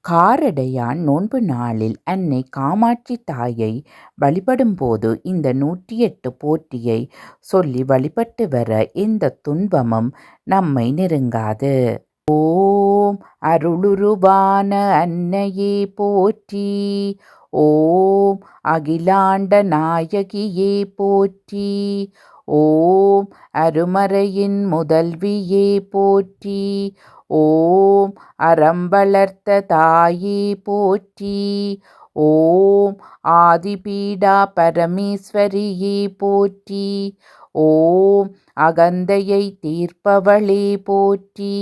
காரடையான் நோன்பு நாளில் அன்னை காமாட்சி தாயை வழிபடும்போது இந்த 108 போற்றியை சொல்லி வழிபட்டு வர எந்த துன்பமும் நம்மை நெருங்காது. ஓம் அருளுருவான அன்னையே போற்றி. ஓம் அகிலாண்ட நாயகியே போற்றி. ஓம் அருமறையின் முதல்வியே போற்றி. ஓம் அறம் வளர்த்த தாயே போற்றி. ஓம் ஆதிபீடா பரமேஸ்வரியே போற்றி. ஓம் அகந்தையை தீர்ப்பவளே போற்றி.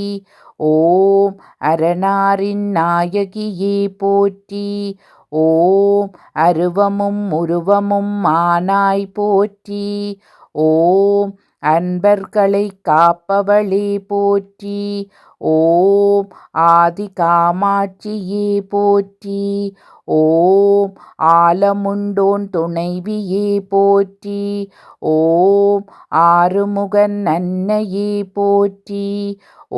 ஓம் அரணாரின் நாயகியே போற்றி. ஓம் அருவமும் உருவமும் ஆனாய் போற்றி. ஓம் அன்பர்களை காப்பவளே போற்றி. ஓம் ஆதி காமாட்சியே போற்றி. ஓம் ஆலமுண்டோன் துணைவியே போற்றி. ஓம் ஆறுமுகன் அன்னையே போற்றி.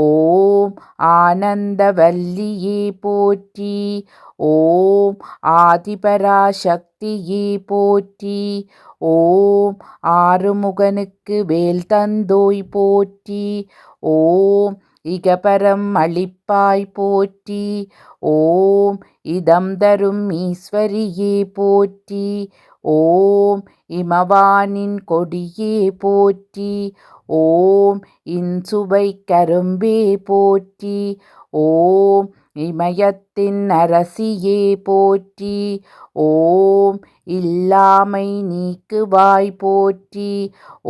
ஓம் ஆனந்தவல்லியே போற்றி. ஓம் ஆதிபராசக்தியே போற்றி. ஓம் ஆறுமுகனுக்கு வேல் தந்தோய் போற்றி. ஓம் இகபரம் அளிப்பாய் போற்றி. ஓம் இதம் தரும் ஈஸ்வரியே போற்றி. ஓம் இமவானின் கொடியே போற்றி. ஓம் இன்சுவை கரும்பே போற்றி. ஓம் இமயத்தின் அரசியே போற்றி. ஓம் இல்லாமை நீக்குவாய் போற்றி.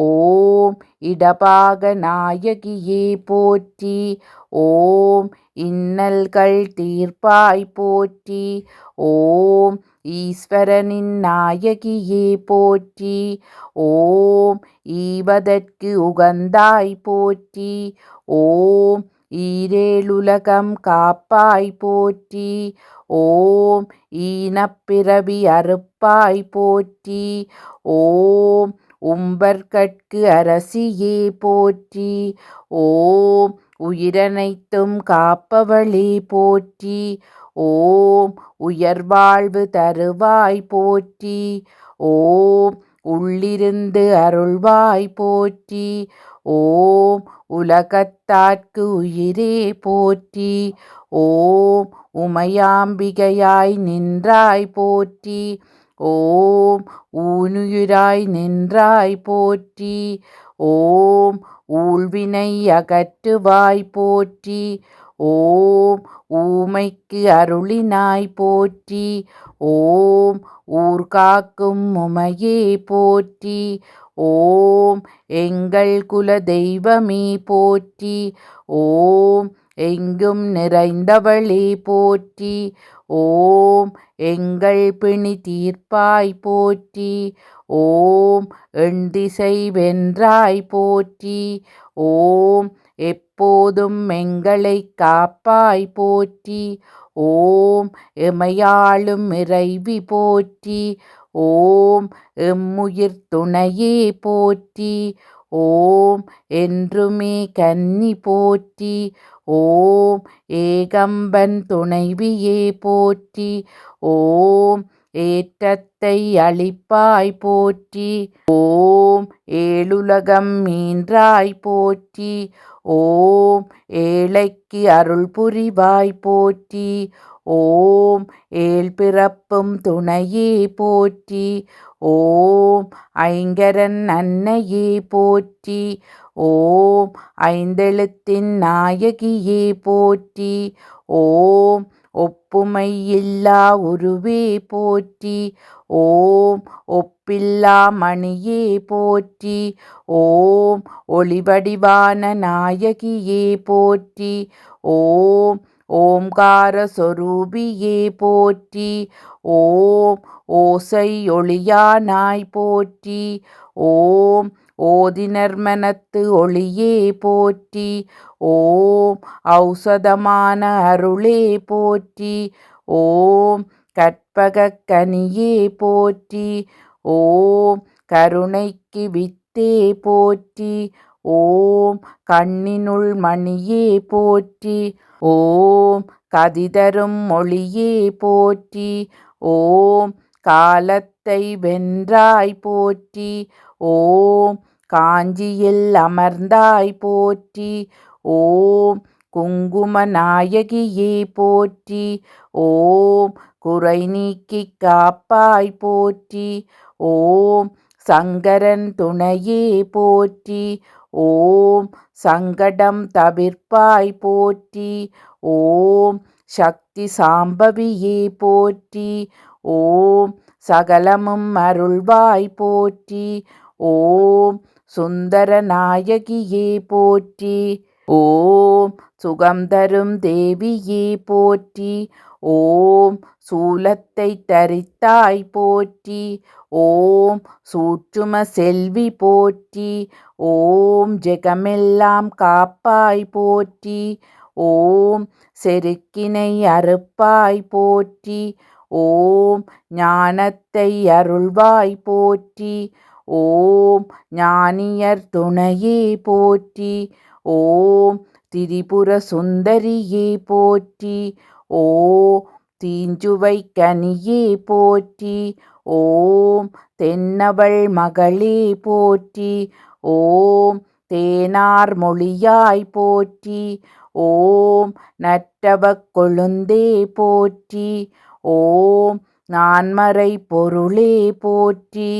ஓம் இடபாக நாயகியே போற்றி. ஓம் இன்னல்கள் தீர்ப்பாய் போற்றி. ஓம் ஈஸ்வரனின் நாயகியே போற்றி. ஓம் ஈவதற்கு உகந்தாய் போற்றி. ஓம் ஈரேழுலகம் காப்பாய் போற்றி. ஓம் ஈனப்பிறவி அறுப்பாய் போற்றி. ஓம் உம்பர்கட்கு அரசியே போற்றி. ஓம் உயிரனைத்தும் காப்பவளே போற்றி. ஓம் உயர்வாழ்வு தருவாய் போற்றி. ஓம் உள்ளிருந்து அருள்வாய் போற்றி. ஓம் உலகத்தார்க்கு உயிரே போற்றி. ஓம் உமையாம்பிகையாய் நின்றாய் போற்றி. ஓம் ஊனுயிராய் நின்றாய் போற்றி. ஓம் ஊழ்வினை அகற்றுவாய் போற்றி. ஓம் ஊமைக்கு அருளினாய் போற்றி. ஓம் ஊர்காக்கும் உமையே போற்றி. ஓம் எங்கள் குல தெய்வமே போற்றி. ஓம் எங்கும் நிறைந்தவளே போற்றி. ஓம் எங்கள் பிணி தீர்ப்பாய் போற்றி. ஓம் எண்திசை வென்றாய் போற்றி. ஓம் எப்போதும் எங்களை காப்பாய் போற்றி. ஓம் எமையாளும் இறைவி போற்றி. ஓம் எம்முயிர் துணையே போற்றி. ஓம் என்றுமே கன்னி போற்றி. ஓம் ஏகம்பன் துணைவியே போற்றி. ஓம் ஏற்றத்தை அளிப்பாய் போற்றி. ஓம் ஏழுலகம் மீன்றாய் போற்றி. ஓம் ஏழைக்கு அருள் புரிவாய் போற்றி. ஓம் ஏழ் பிறப்பும் துணையே போற்றி. ஓம் ஐங்கரன் அன்னையே போற்றி. ஓம் ஐந்தெழுத்தின் நாயகியே போற்றி. ஓம் ஒப்புமை இல்லா உருவே போற்றி. ஓம் ஒப்பில்லா மணியே போற்றி. ஓம் ஒளிவடிவான நாயகியே போற்றி. ஓம் ஓம்கார சொரூபியே போற்றி. ஓம் ஓசை ஒளியானாய் போற்றி. ஓம் ஓதினர் மனத்து ஒளியே போற்றி. ஓம் ஔஷதமான அருளே போற்றி. ஓம் கற்பகக் கனியே போற்றி. ஓம் கருணைக்கு வித்தே போற்றி. ஓம் கண்ணினுள் மணியே போற்றி. ஓம் கதிதரும் மொழியே போற்றி. ஓம் காலத்தை வென்றாய் போற்றி. ஓம் காஞ்சியில் அமர்ந்தாய் போற்றி. ஓம் குங்கும நாயகியே போற்றி. ஓம் குறை நீக்கி காப்பாய் போற்றி. ஓம் சங்கரன் துணையே போற்றி. ஓம் சங்கடம் தவிர்ப்பாய் போற்றி. ஓம் சக்தி சாம்பவியே போற்றி. ஓம் சகலமும் அருள்வாய் போற்றி. ஓம் சுந்தர நாயகியே போற்றி. ஓம் சுகம் தரும் தேவியே போற்றி. ஓம் சூலத்தை தரித்தாய் போற்றி. ஓம் சூற்றும செல்வி போற்றி. ஓம் ஜெகமெல்லாம் காப்பாய் போற்றி. ஓம் செருக்கினை அறுப்பாய் போற்றி. ஓம் ஞானத்தை அருள்வாய் போற்றி. ஓம் ஞானியர் துணையே போற்றி. ஓம் திரிபுர சுந்தரியே போற்றி. ஓம் தீஞ்சுவை கனியே போற்றி. ஓம் தென்னவள் மகளே போற்றி. ஓம் தேனார் மொழியாய் போற்றி. ஓம் நற்றவக் கொழுந்தே போற்றி. ஓம் நான்மறை பொருளே போற்றி.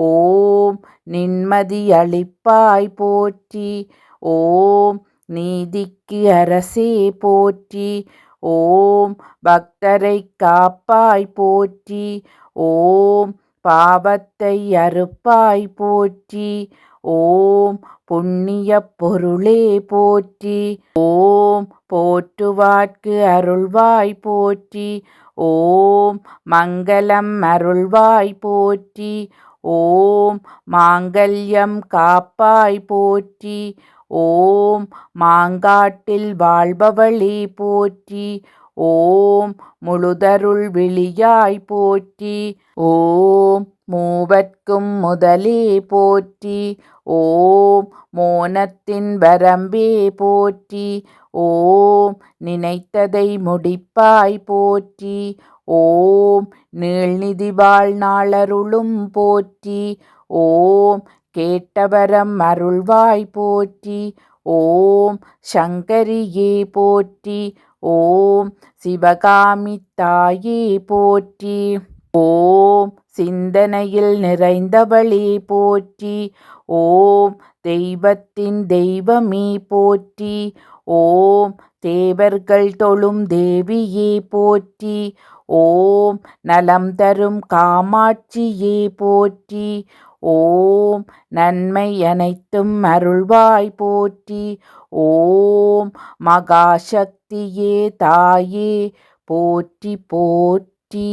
ஓம் நின்மதி அளிப்பாய் போற்றி. ஓம் நீதிக்கு அரசே போற்றி. ஓம் பக்தரை காப்பாய் போற்றி. ஓம் பாவத்தை அறுப்பாய் போற்றி. ஓம் புண்ணிய பொருளே போற்றி. ஓம் போற்றுவார்க்கு அருள்வாய் போற்றி. ஓம் மங்களம் அருள்வாய் போற்றி. ஓம் மாங்கல்யம் காப்பாய் போற்றி. ஓம் மாங்காட்டில் வாழ்பவளே போற்றி. ஓம் முழுதருள் விழியாய் போற்றி. ஓம் மூவர்க்கும் முதலே போற்றி. ஓம் மோனத்தின் வரம்பே போற்றி. ஓம் நினைத்ததை முடிப்பாய் போற்றி. ஓம் நீள்நிதி வாழ்நாளருளும் போற்றி. ஓம் கேட்டவரம் அருள்வாய் போற்றி. ஓம் சங்கரியே போற்றி. ஓம் சிவகாமி தாயே போற்றி. ஓம் சிந்தனையில் நிறைந்தவளே போற்றி. ஓம் தெய்வத்தின் தெய்வமே போற்றி. ஓம் தேவர்கள் தொழும் தேவியே போற்றி. ஓம் நலம் தரும் காமாட்சியே போற்றி. ஓம் நன்மை அனைத்தும் அருள்வாய் போற்றி. ஓம் மகாசக்தியே தாயே போற்றி போற்றி.